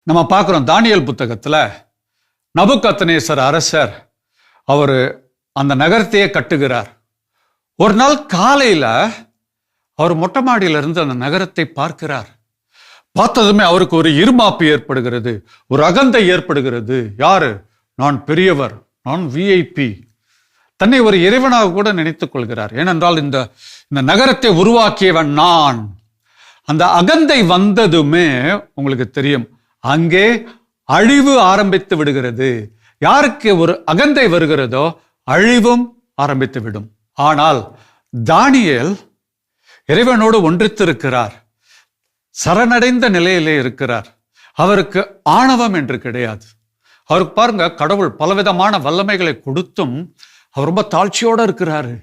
நம்ம பார்க்குறோம் தானியேல் புத்தகத்துல நபுக்கத்நேசர் அரசர் அவர் அந்த நகரத்தையே கட்டுகிறார். ஒரு நாள் காலையில அவர் மொட்டை மாடியில இருந்து அந்த நகரத்தை பார்க்கிறார். பார்த்ததுமே அவருக்கு ஒரு இருமாப்பு ஏற்படுகிறது, ஒரு அகந்தை ஏற்படுகிறது. யாரு? நான் பெரியவர், நான் விஐபி. தன்னை ஒரு இறைவனாக கூட நினைத்துக் கொள்கிறார். ஏனென்றால் இந்த நகரத்தை உருவாக்கியவன் நான். அந்த அகந்தை வந்ததுமே உங்களுக்கு தெரியும், அங்கே அழிவு ஆரம்பித்து விடுகிறது. யாருக்கு ஒரு அகந்தை வருகிறதோ அழிவும் ஆரம்பித்து விடும். ஆனால் தானியேல் இறைவனோடு ஒன்றித்திருக்கிறார், சரணடைந்த நிலையிலே இருக்கிறார். அவருக்கு ஆணவம் என்று கிடையாது. அவருக்கு பாருங்க, கடவுள் பலவிதமான வல்லமைகளை கொடுத்தும் அவர் ரொம்ப தாழ்ச்சியோடு இருக்கிறாரு.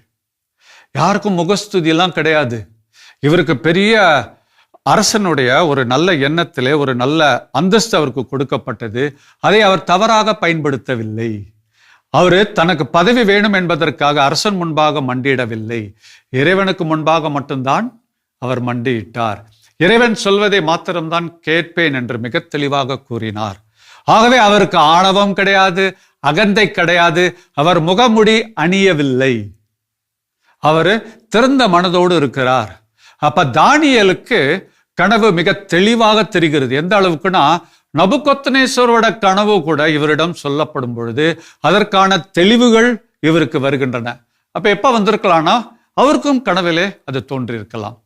யாருக்கும் முகஸ்துதி எல்லாம் கிடையாது. இவருக்கு பெரிய அரசனுடைய ஒரு நல்ல எண்ணத்திலே ஒரு நல்ல அந்தஸ்து அவருக்கு கொடுக்கப்பட்டது. அதை அவர் தவறாக பயன்படுத்தவில்லை. அவரு தனக்கு பதவி வேணும் என்பதற்காக அரசன் முன்பாக மண்டியிடவில்லை. இறைவனுக்கு முன்பாக மட்டும்தான் அவர் மண்டியிட்டார். இறைவன் சொல்வதை மாத்திரம்தான் கேட்பேன் என்று மிக தெளிவாக கூறினார். ஆகவே அவருக்கு ஆணவம் கிடையாது, அகந்தை கிடையாது. அவர் முகமுடி அணியவில்லை. அவரு திறந்த மனதோடு இருக்கிறார். அப்ப தானியேலுக்கு கனவு மிக தெளிவாக தெரிகிறது. எந்த அளவுக்குன்னா, நபுக்கத்நேசரோட கனவு கூட இவரிடம் சொல்லப்படும் பொழுது அதற்கான தெளிவுகள் இவருக்கு வருகின்றன. அப்ப எப்ப வந்திருக்கலாம்னா, அவருக்கும் கனவிலே அது தோன்றியிருக்கலாம்.